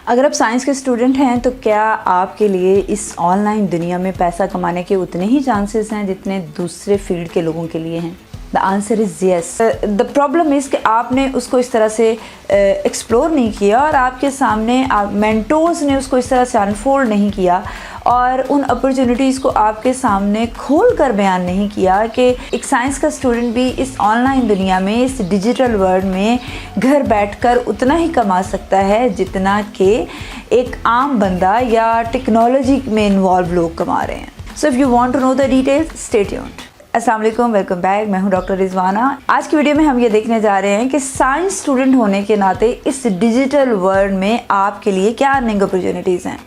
अगर आप साइंस के स्टूडेंट हैं तो क्या आपके लिए इस ऑनलाइन दुनिया में पैसा कमाने के उतने ही चांसेस हैं जितने दूसरे फील्ड के लोगों के लिए हैं? The answer is yes. The problem is कि आपने उसको इस तरह से एक्सप्लोर नहीं किया और आपके सामने मेंटोर्स ने उसको इस तरह से अनफोल्ड नहीं किया और उन अपॉर्चुनिटीज़ को आपके सामने खोल कर बयान नहीं किया कि एक साइंस का स्टूडेंट भी इस ऑनलाइन दुनिया में, इस डिजिटल वर्ल्ड में घर बैठकर उतना ही कमा सकता है जितना कि एक आम बंदा या टेक्नोलॉजी में इन्वॉल्व लोग कमा रहे हैं। So if you want to know the details, stay tuned. अस्सलाम वालेकुम, वेलकम बैक। मैं हूं डॉक्टर रिजवाना। आज की वीडियो में हम ये देखने जा रहे हैं कि साइंस स्टूडेंट होने के नाते इस डिजिटल वर्ल्ड में आपके लिए क्या अर्निंग अपॉर्चुनिटीज़ हैं।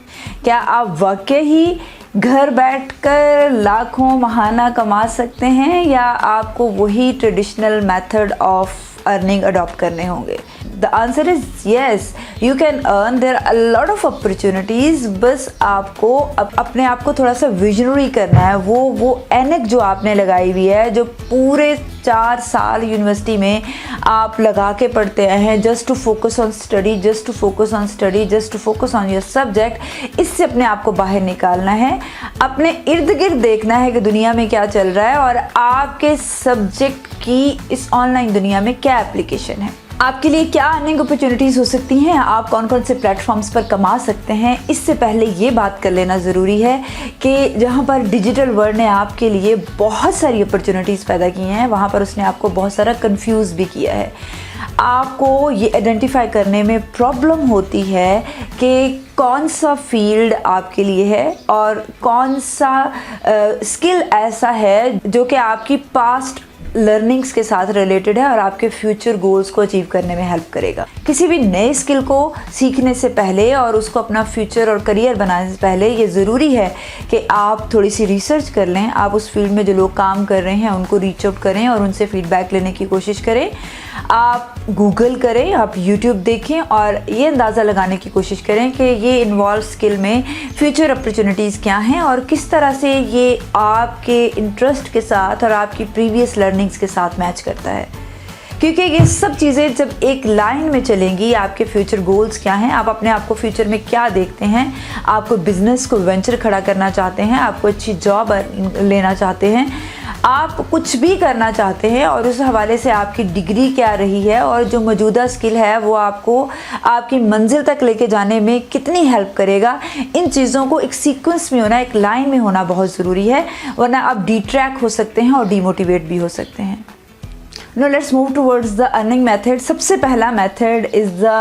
क्या आप वाकई ही घर बैठकर लाखों महाना कमा सकते हैं या आपको वही traditional method of earning adopt करने होंगे? The answer is yes, you can earn, there are a lot of opportunities. बस आपको अपने आप को थोड़ा सा विजनरी करना है। वो एनक जो आपने लगाई हुई है, जो पूरे 4 साल यूनिवर्सिटी में आप लगा के पढ़ते हैं, just to focus on study, just to focus on study, just to focus on your subject, इससे अपने आप को बाहर निकालना है। अपने इर्द गिर्द देखना है कि दुनिया में क्या चल रहा है और आपके सब्जेक्ट की इस ऑनलाइन दुनिया में क्या एप्लीकेशन है, आपके लिए क्या अर्निंग अपॉर्चुनिटीज़ हो सकती हैं, आप कौन कौन से प्लेटफॉर्म्स पर कमा सकते हैं। इससे पहले ये बात कर लेना ज़रूरी है कि जहाँ पर डिजिटल वर्ल्ड ने आपके लिए बहुत सारी अपॉर्चुनिटीज़ पैदा की हैं, वहाँ पर उसने आपको बहुत सारा कंफ्यूज भी किया है। आपको ये आइडेंटिफाई करने में प्रॉब्लम होती है कि कौन सा फील्ड आपके लिए है और कौन सा स्किल ऐसा है जो कि आपकी पास्ट लर्निंग्स के साथ रिलेटेड है और आपके फ्यूचर गोल्स को अचीव करने में हेल्प करेगा। किसी भी नए स्किल को सीखने से पहले और उसको अपना फ्यूचर और करियर बनाने से पहले ये ज़रूरी है कि आप थोड़ी सी रिसर्च कर लें। आप उस फील्ड में जो लोग काम कर रहे हैं उनको रीच आउट करें और उनसे फीडबैक लेने की कोशिश करें। आप गूगल करें, आप यूट्यूब देखें और ये अंदाज़ा लगाने की कोशिश करें कि ये इन्वॉल्व स्किल में फ्यूचर अपॉर्चुनिटीज़ क्या हैं और किस तरह से ये आपके इंटरेस्ट के साथ और आपकी प्रीवियस लर्निंग्स के साथ मैच करता है। क्योंकि ये सब चीज़ें जब एक लाइन में चलेंगी, आपके फ्यूचर गोल्स क्या हैं, आप अपने आप को फ्यूचर में क्या देखते हैं, आपको बिजनेस को वेंचर खड़ा करना चाहते हैं, आपको अच्छी जॉब लेना चाहते हैं, आप कुछ भी करना चाहते हैं और उस हवाले से आपकी डिग्री क्या रही है और जो मौजूदा स्किल है वो आपको आपकी मंजिल तक लेके जाने में कितनी हेल्प करेगा, इन चीज़ों को एक सीक्वेंस में होना, एक लाइन में होना बहुत ज़रूरी है, वरना आप डिट्रैक हो सकते हैं और डीमोटिवेट भी हो सकते हैं। Now let's move towards the earning method. सबसे पहला method is the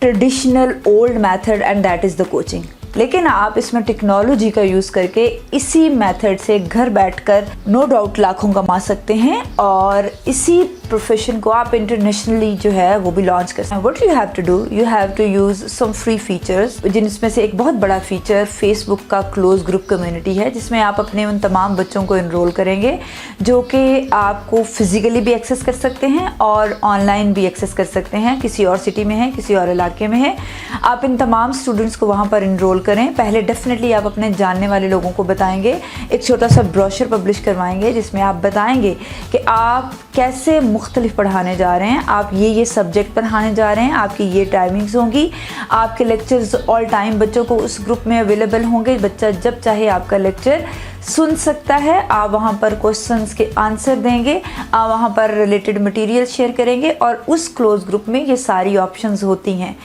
traditional old method and that is the coaching. लेकिन आप इसमें टेक्नोलॉजी का यूज़ करके इसी मेथड से घर बैठकर नो डाउट लाखों कमा सकते हैं और इसी प्रोफेशन को आप इंटरनेशनली जो है वो भी लॉन्च कर सकते हैं। What you have to do, you have to use some free features, जिनमें से एक बहुत बड़ा फीचर फेसबुक का क्लोज ग्रुप कम्युनिटी है, जिसमें आप अपने उन तमाम बच्चों को इनरोल करेंगे जो कि आपको फिजिकली भी एक्सेस कर सकते हैं और ऑनलाइन भी एक्सेस कर सकते हैं। किसी और सिटी में है, किसी और इलाके में है, आप इन तमाम स्टूडेंट्स को वहाँ पर इनरोल करें। पहले डेफिनेटली आप अपने जानने वाले लोगों को बताएंगे, एक छोटा सा ब्रोशर पब्लिश करवाएंगे जिसमें आप बताएंगे कि आप कैसे मुख्तलिफ पढ़ाने जा रहे हैं, आप ये सब्जेक्ट पढ़ाने जा रहे हैं, आपकी ये टाइमिंग्स होंगी, आपके लेक्चर्स ऑल टाइम बच्चों को उस ग्रुप में अवेलेबल होंगे, बच्चा जब चाहे आपका लेक्चर सुन सकता है। आप वहाँ पर क्वेश्चंस के आंसर देंगे, आप वहाँ पर रिलेटेड मटेरियल शेयर करेंगे और उस क्लोज ग्रुप में ये सारी ऑप्शंस होती हैं।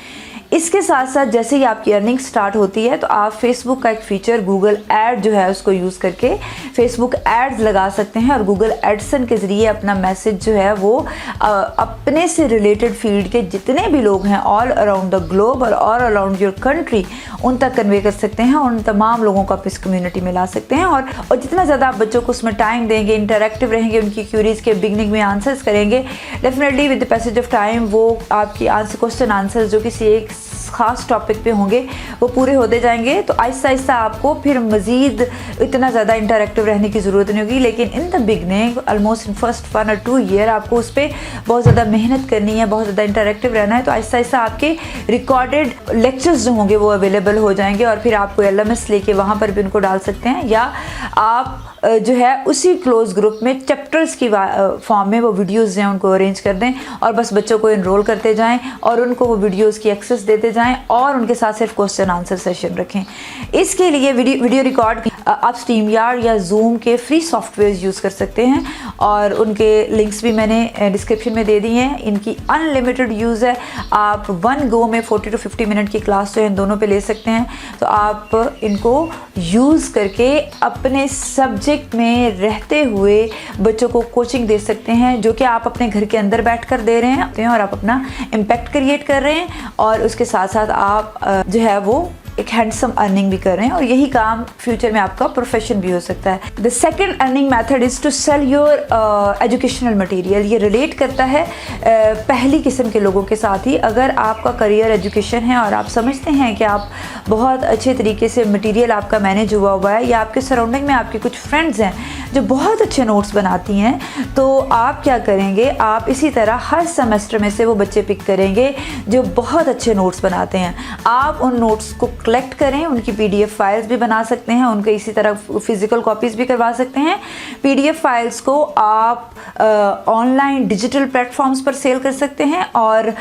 इसके साथ साथ जैसे ही आपकी अर्निंग स्टार्ट होती है तो आप फेसबुक का एक फीचर गूगल ऐड जो है उसको यूज़ करके फेसबुक एड्स लगा सकते हैं और गूगल एडसन के ज़रिए अपना मैसेज जो है वो अपने से रिलेटेड फील्ड के जितने भी लोग हैं ऑल अराउंड द ग्लोब और ऑल अराउंड योर कंट्री उन तक कन्वे कर सकते हैं और उन तमाम लोगों को आप इस कम्युनिटी में ला सकते हैं। और जितना ज़्यादा आप बच्चों को उसमें टाइम देंगे, इंटरेक्टिव रहेंगे, उनकी क्यूरीज़ के बिगनिंग में आंसर्स करेंगे, definitely with the passage of time वो आपकी क्वेश्चन आंसर जो किसी एक ख़ास टॉपिक पे होंगे वो पूरे होते जाएंगे तो आहिस्ता आहिस्ता आपको फिर मज़ीद इतना ज़्यादा इंटरेक्टिव रहने की ज़रूरत नहीं होगी। लेकिन in the beginning almost in first 1 or 2 year आपको उस पर बहुत ज़्यादा मेहनत करनी है, बहुत ज़्यादा इंटरेक्टिव रहना है। तो आहिस्ता आहिस्ता आपके रिकॉर्डेड लेक्चर्स जो होंगे वो अवेलेबल हो जाएंगे और फिर आपको LMS लेके वहाँ पर भी उनको डाल सकते हैं, या आप जो है उसी क्लोज ग्रुप में चैप्टर्स की फॉर्म में वो वीडियोस हैं उनको अरेंज कर दें और बस बच्चों को इनरोल करते जाएं और उनको वो वीडियोस की एक्सेस देते जाएं और उनके साथ सिर्फ क्वेश्चन आंसर सेशन रखें। इसके लिए वीडियो रिकॉर्ड आप StreamYard या Zoom के फ्री सॉफ्टवेयर यूज़ कर सकते हैं और उनके लिंक्स भी मैंने डिस्क्रिप्शन में दे दी हैं। इनकी अनलिमिटेड यूज़ है, आप 1 गो में 40 to 50 मिनट की क्लास जो है इन दोनों पे ले सकते हैं। तो आप इनको यूज़ करके अपने सब्जेक्ट में रहते हुए बच्चों को कोचिंग दे सकते हैं, जो कि आप अपने घर के अंदर बैठकर दे रहे हैं और आप अपना इम्पैक्ट क्रिएट कर रहे हैं और उसके साथ साथ आप जो है वो एक हैंडसम अर्निंग भी कर रहे हैं और यही काम फ्यूचर में आपका प्रोफेशन भी हो सकता है। The second earning method is to sell your educational material. ये रिलेट करता है पहली किस्म के लोगों के साथ ही। अगर आपका करियर एजुकेशन है और आप समझते हैं कि आप बहुत अच्छे तरीके से मटेरियल आपका मैनेज हुआ है, या आपके सराउंडिंग में आपके कुछ फ्रेंड्स हैं जो बहुत अच्छे नोट्स बनाती हैं, तो आप क्या करेंगे, आप इसी तरह हर सेमेस्टर में से वो बच्चे पिक करेंगे जो बहुत अच्छे नोट्स बनाते हैं। आप उन नोट्स को कलेक्ट करें, उनकी PDF फाइल्स भी बना सकते हैं, उनके इसी तरह फिजिकल कॉपीज़ भी करवा सकते हैं। PDF फाइल्स को आप ऑनलाइन डिजिटल प्लेटफॉर्म्स पर सेल कर सकते हैं और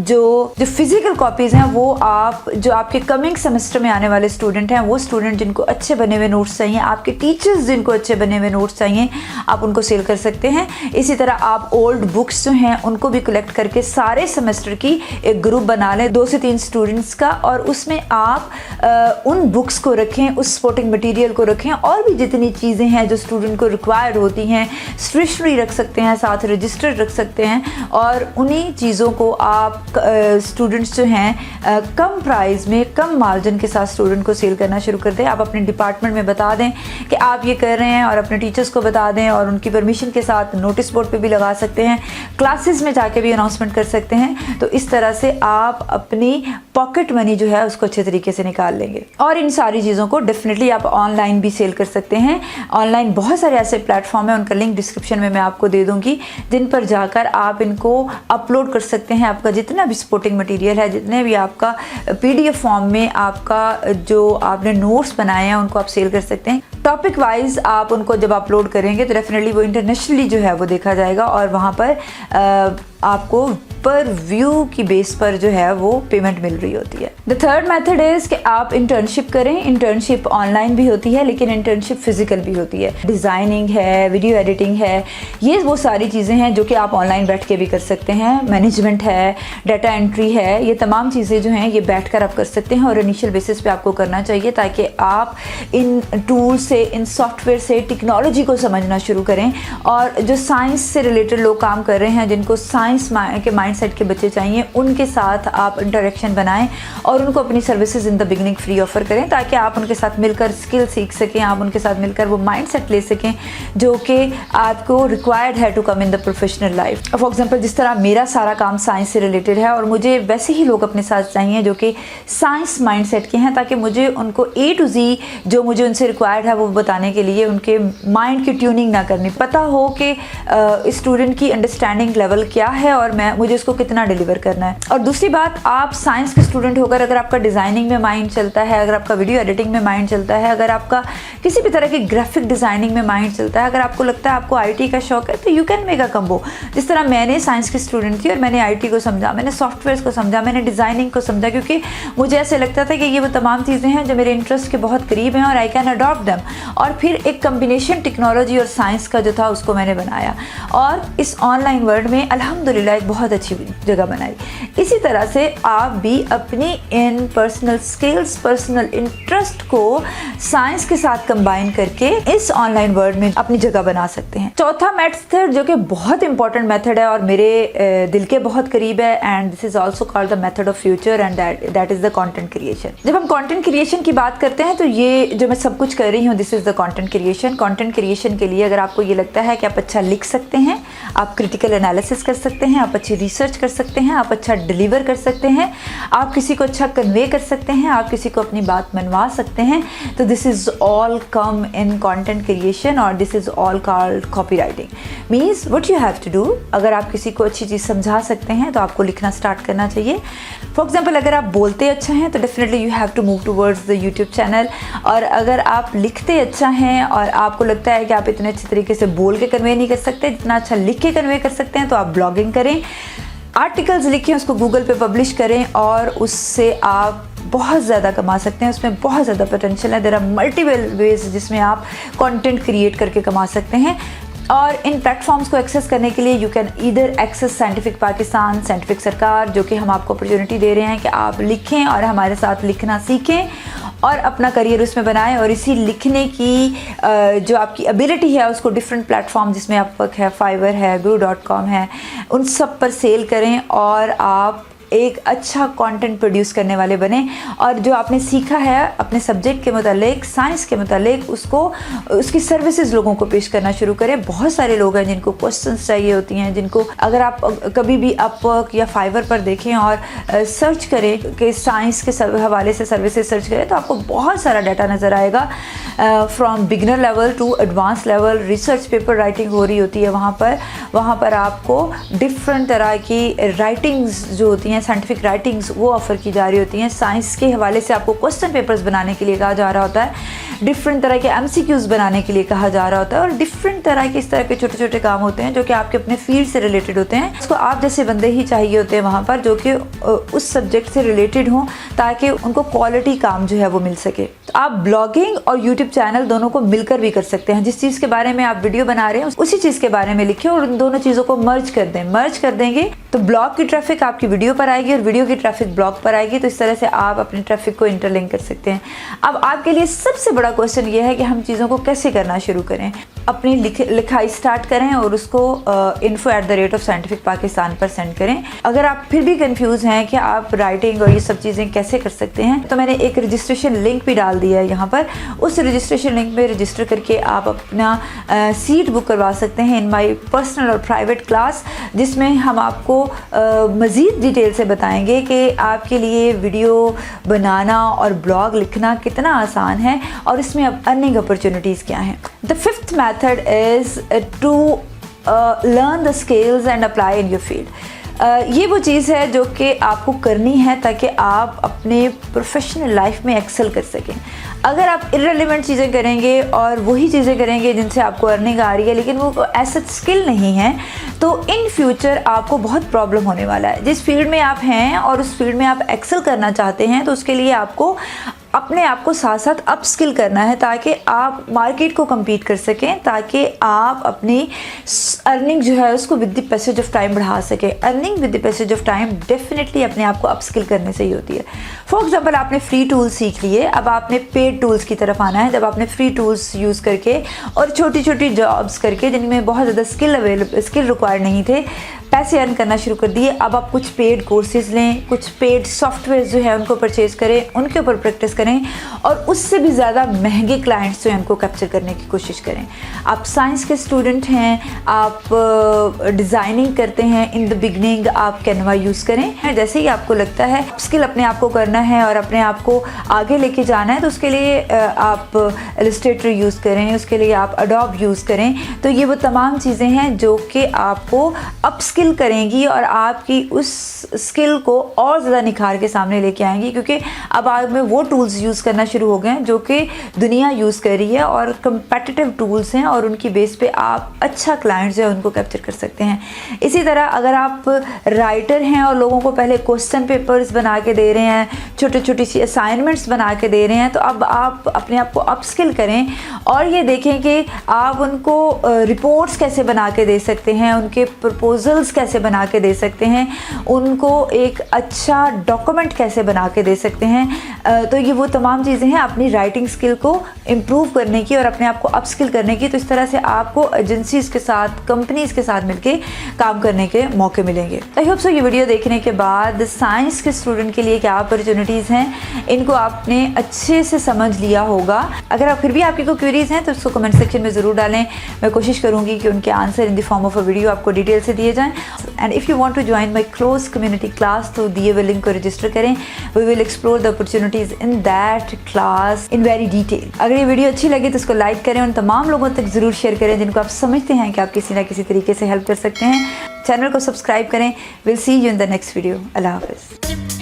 जो फिजिकल कॉपीज़ हैं वो आप जो आपके कमिंग सेमेस्टर में आने वाले स्टूडेंट हैं, वो स्टूडेंट जिनको अच्छे बने हुए नोट्स चाहिए, आपके टीचर्स जिनको अच्छे बने हुए नोट्स चाहिए, आप उनको सेल कर सकते हैं। इसी तरह आप ओल्ड बुक्स जो हैं उनको भी कलेक्ट करके सारे सेमेस्टर की एक ग्रुप बना लें 2 से 3 स्टूडेंट्स का, और उसमें आप उन बुक्स को रखें, उस सपोर्टिंग मटेरियल को रखें और भी जितनी चीज़ें हैं जो स्टूडेंट को रिक्वायर्ड होती हैं, स्टेशनरी रख सकते हैं, साथ रजिस्टर रख सकते हैं और उन्हीं चीज़ों को आप स्टूडेंट्स जो हैं कम प्राइस में कम मार्जिन के साथ स्टूडेंट को सेल करना शुरू कर दें। आप अपने डिपार्टमेंट में बता दें कि आप ये कर रहे हैं और अपने टीचर्स को बता दें और उनकी परमिशन के साथ नोटिस बोर्ड पे भी लगा सकते हैं, क्लासेस में जाके भी अनाउंसमेंट कर सकते हैं। तो इस तरह से आप अपनी पॉकेट मनी जो है उसको अच्छे तरीके से निकाल लेंगे। और इन सारी चीज़ों को डेफिनेटली आप ऑनलाइन भी सेल कर सकते हैं। ऑनलाइन बहुत सारे ऐसे प्लेटफॉर्म हैं, उनका लिंक डिस्क्रिप्शन में मैं आपको दे दूंगी, जिन पर जाकर आप इनको अपलोड कर सकते हैं। आपका जितना भी सपोर्टिंग मटेरियल है, जितने भी आपका PDF फॉर्म में आपका जो आपने नोट्स बनाए हैं उनको आप सेल कर सकते हैं। टॉपिक वाइज आप उनको जब अपलोड करेंगे तो डेफिनेटली वो इंटरनेशनली जो है वो देखा जाएगा और वहाँ पर आपको पर व्यू की बेस पर जो है वो पेमेंट मिल रही होती है। द थर्ड मेथड इज़ कि आप इंटर्नशिप करें। इंटर्नशिप ऑनलाइन भी होती है लेकिन इंटर्नशिप फिजिकल भी होती है। डिज़ाइनिंग है, वीडियो एडिटिंग है, ये वो सारी चीज़ें हैं जो कि आप ऑनलाइन बैठ के भी कर सकते हैं। मैनेजमेंट है, डाटा एंट्री है, ये तमाम चीज़ें जो हैं ये बैठ कर आप कर सकते हैं और इनिशियल बेसिस पे आपको करना चाहिए ताकि आप इन टूल से, इन सॉफ्टवेयर से टेक्नोलॉजी को समझना शुरू करें। और जो साइंस से रिलेटेड लोग काम कर रहे हैं, जिनको साइंस के माइंडसेट के बच्चे चाहिए, उनके साथ आप इंटरेक्शन बनाएं और उनको अपनी services in the beginning free offer करें ताकि आप उनके साथ मिलकर स्किल सीख सकें, आप उनके साथ मिलकर वो माइंडसेट ले सकें जो कि आपको रिक्वायर्ड है to come in the professional life. For example, जिस तरह मेरा सारा काम साइंस से रिलेटेड है और मुझे वैसे ही लोग अपने साथ चाहिए जो कि साइंस माइंडसेट के हैं, ताकि मुझे उनको A to Z जो मुझे उनसे रिक्वायर्ड है वो बताने के लिए उनके माइंड की ट्यूनिंग ना करनी, पता हो कि स्टूडेंट की अंडरस्टैंडिंग लेवल क्या है और मुझे उसको कितना डिलीवर करना है। और दूसरी बात, आप साइंस के स्टूडेंट होकर अगर आपका डिज़ाइनिंग में माइंड चलता है, अगर आपका वीडियो एडिटिंग में माइंड चलता है, अगर आपका किसी भी तरह की ग्राफिक डिज़ाइनिंग में माइंड चलता है, अगर आपको लगता है आपको IT का शौक है, तो you can make a combo. जिस तरह मैंने साइंस की स्टूडेंट थी और मैंने IT को समझा, मैंने सॉफ्टवेयर को समझा, मैंने डिज़ाइनिंग को समझा, क्योंकि मुझे ऐसे लगता था कि ये वो तमाम चीज़ें हैं जो मेरे इंटरेस्ट के बहुत करीब हैं और आई कैन अडॉप्ट देम। और फिर एक कम्बिनेशन टेक्नोलॉजी और साइंस का जो था उसको मैंने बनाया और इस ऑनलाइन वर्ल्ड में अल्हम्दुलिल्लाह एक बहुत अच्छी जगह बनाई। इसी तरह से आप भी अपनी इन पर्सनल स्किल्स, पर्सनल इंटरेस्ट को साइंस के साथ कंबाइन करके इस ऑनलाइन वर्ल्ड में अपनी जगह बना सकते हैं। चौथा मेथड जो कि बहुत इंपॉर्टेंट मेथड है और मेरे दिल के बहुत करीब है, and this is also called the method of future, and that is the content creation. जब हम कंटेंट क्रिएशन की बात करते हैं तो ये जो मैं सब कुछ कर रही हूँ this is the content creation. Content creation के लिए अगर आपको ये लगता है कि आप अच्छा लिख सकते हैं, आप क्रिटिकल एनालिसिस कर सकते हैं, आप अच्छी रिसर्च कर सकते हैं, आप अच्छा डिलीवर कर सकते हैं, आप किसी को अच्छा कन्वे कर सकते हैं, आप किसी को अपनी बात मनवा सकते हैं, तो this is all come in content creation और this is all called copy writing. Means what you have to do, अगर आप किसी को अच्छी चीज़ समझा सकते हैं तो आपको लिखना स्टार्ट करना चाहिए। फॉर एग्जाम्पल, अगर आप बोलते अच्छा हैं तो definitely you have to move towards the YouTube channel, और अगर आप लिखते अच्छा हैं और आपको लगता है कि आप इतने अच्छे तरीके से बोल के कन्वे नहीं कर सकते जितना अच्छा लिख के कन्वे कर सकते हैं, तो आप ब्लॉगिंग करें, आर्टिकल्स लिखें, उसको गूगल पे पब्लिश करें और उससे आप बहुत ज़्यादा कमा सकते हैं। उसमें बहुत ज़्यादा पोटेंशियल है। देयर आर मल्टीपल वेज जिसमें आप कंटेंट क्रिएट करके कमा सकते हैं। और इन प्लेटफॉर्म्स को एक्सेस करने के लिए you can either access scientific Pakistan, scientific सरकार, जो कि हम आपको अपॉर्चुनिटी दे रहे हैं कि आप लिखें और हमारे साथ लिखना सीखें और अपना करियर उसमें बनाएं, और इसी लिखने की जो आपकी एबिलिटी है उसको डिफरेंट प्लेटफॉर्म जिसमें अपवर्क है, फाइवर है, guru.com है, उन सब पर सेल करें और आप एक अच्छा कंटेंट प्रोड्यूस करने वाले बने। और जो आपने सीखा है अपने सब्जेक्ट के मुतालिक, साइंस के मुतालिक, उसको उसकी सर्विसेज लोगों को पेश करना शुरू करें। बहुत सारे लोग हैं जिनको क्वेश्चंस चाहिए होती हैं, जिनको अगर आप कभी भी अपवर्क या फाइवर पर देखें और सर्च करें कि साइंस के हवाले से सर्विसेज सर्च करें तो आपको बहुत सारा डाटा नज़र आएगा। From beginner level to advance level research paper writing हो रही होती है वहाँ पर आपको डिफरेंट तरह की राइटिंग्स जो होती हैं, साइंटिफिक राइटिंग्स, वो ऑफ़र की जा रही होती हैं। साइंस के हवाले से आपको क्वेश्चन पेपर्स बनाने के लिए कहा जा रहा होता है, डिफरेंट तरह के MCQs बनाने के लिए कहा जा रहा होता है, और डिफरेंट तरह के इस तरह के छोटे छोटे काम होते हैं जो कि आपके अपने फील्ड से रिलेटेड होते हैं। उसको आप जैसे बंदे ही चाहिए होते हैं वहाँ पर जो कि उस सब्जेक्ट से रिलेटेड हों, ताकि उनको क्वालिटी काम जो है वो मिल सके। तो आप ब्लॉगिंग और यूट्यूब चैनल दोनों को मिलकर भी कर सकते हैं। जिस चीज़ के बारे में आप वीडियो बना रहे हैं उसी चीज़ के बारे में लिखें और उन दोनों चीज़ों को मर्ज कर दें। मर्ज कर देंगे तो ब्लॉग की ट्रैफिक आपकी वीडियो पर आएगी और वीडियो की ट्रैफिक ब्लॉग पर आएगी। तो इस तरह से आप अपनी ट्रैफिक को इंटरलिंक कर सकते हैं। अब आपके लिए सबसे बड़ा क्वेश्चन ये है कि हम चीज़ों को कैसे करना शुरू करें। अपनी लिखाई स्टार्ट करें और उसको info@scientificpakistan पर सेंड करें। अगर आप फिर भी कंफ्यूज हैं कि आप राइटिंग और ये सब चीज़ें कैसे कर सकते हैं, तो मैंने एक रजिस्ट्रेशन लिंक भी डाल दिया है यहाँ पर। उस रजिस्ट्रेशन लिंक में रजिस्टर करके आप अपना सीट बुक करवा सकते हैं इन माई पर्सनल और प्राइवेट क्लास, जिसमें हम आपको मज़ीद डिटेल से बताएंगे कि आपके लिए वीडियो बनाना और ब्लॉग लिखना कितना आसान है और इसमें अब अर्निंग अपॉर्चुनिटीज़ क्या हैं। The fifth method is to learn the skills and apply in your field. ये वो चीज़ है जो कि आपको करनी है ताकि आप अपने प्रोफेशनल लाइफ में एक्सेल कर सकें। अगर आप इररिलेवेंट चीज़ें करेंगे और वही चीज़ें करेंगे जिनसे आपको अर्निंग आ रही है लेकिन वो ऐसा स्किल नहीं है, तो इन फ्यूचर आपको बहुत प्रॉब्लम होने वाला है। जिस फील्ड में आप हैं और उस फील्ड में आप एक्सेल करना चाहते हैं, तो उसके लिए आपको अपने आप को साथ साथ अप स्किल करना है ताकि आप मार्केट को compete कर सकें, ताकि आप अपनी अर्निंग जो है उसको with the passage of time बढ़ा सकें। Earning with the passage of time definitely अपने आप को अप स्किल करने से ही होती है। फॉर एग्जांपल, आपने फ्री टूल्स सीख लिए, अब आपने पेड टूल्स की तरफ आना है। जब आपने फ्री टूल्स यूज़ करके और छोटी छोटी जॉब्स करके जिनमें बहुत ज़्यादा स्किल रिक्वायर्ड नहीं थे, पैसे अर्न करना शुरू कर दिए, अब आप कुछ पेड कोर्सेज लें, कुछ पेड सॉफ्टवेयर जो है उनको परचेज़ करें, उनके ऊपर प्रैक्टिस करें और उससे भी ज़्यादा महंगे क्लाइंट्स जो हैं उनको कैप्चर करने की कोशिश करें। आप साइंस के स्टूडेंट हैं, आप डिज़ाइनिंग करते हैं, इन द बिगनिंग आप कैनवा यूज़ करें। जैसे ही आपको लगता है स्किल अपने आप को करना है और अपने आप को आगे लेके जाना है, तो उसके लिए आप इलस्ट्रेटर यूज़ करें, उसके लिए आप एडोब यूज़ करें। तो ये वो तमाम चीज़ें हैं जो कि आपको अप स्किल करेंगी और आपकी उस स्किल को और ज़्यादा निखार के सामने लेके आएंगी, क्योंकि अब आप में वो टूल्स यूज़ करना शुरू हो गए हैं जो कि दुनिया यूज़ कर रही है और कंपेटिटिव टूल्स हैं और उनकी बेस पे आप अच्छा क्लाइंट जो है उनको कैप्चर कर सकते हैं। इसी तरह अगर आप राइटर हैं और लोगों को पहले क्वेश्चन पेपर्स बना के दे रहे हैं, छोटी छोटी सी असाइनमेंट्स बना के दे रहे हैं, तो अब आप अपने आप को अप स्किल करें और ये देखें कि आप उनको रिपोर्ट्स कैसे बना के दे सकते हैं, उनके प्रपोजल्स प्रपोजल्स कैसे बना के दे सकते हैं, उनको एक अच्छा डॉक्यूमेंट कैसे बना के दे सकते हैं। तो ये वो तमाम चीज़ें हैं अपनी राइटिंग स्किल को इम्प्रूव करने की और अपने आप को अपस्किल करने की। तो इस तरह से आपको एजेंसीज़ के साथ, कंपनीज़ के साथ मिलके काम करने के मौके मिलेंगे। आई होप सो ये वीडियो देखने के बाद साइंस के स्टूडेंट के लिए क्या अपॉर्चुनिटीज़ हैं, इनको आपने अच्छे से समझ लिया होगा। अगर आप फिर भी आपकी कोई क्वेरीज हैं तो उसको कमेंट सेक्शन में ज़रूर डालें। मैं कोशिश करूँगी कि उनके answer in the form of a video आपको डिटेल से दिए जाएँ। And if you want to join my close community class तो दिए हुए लिंक को रजिस्टर करें। We will explore the opportunities in that class in very detail. अगर ये वीडियो अच्छी लगी तो उसको लाइक करें, उन तमाम लोगों तक ज़रूर शेयर करें जिनको आप समझते हैं कि आप किसी ना किसी तरीके से हेल्प कर सकते हैं। चैनल को सब्सक्राइब करें। Will see you in the next video. अल्लाह हाफ़िज़।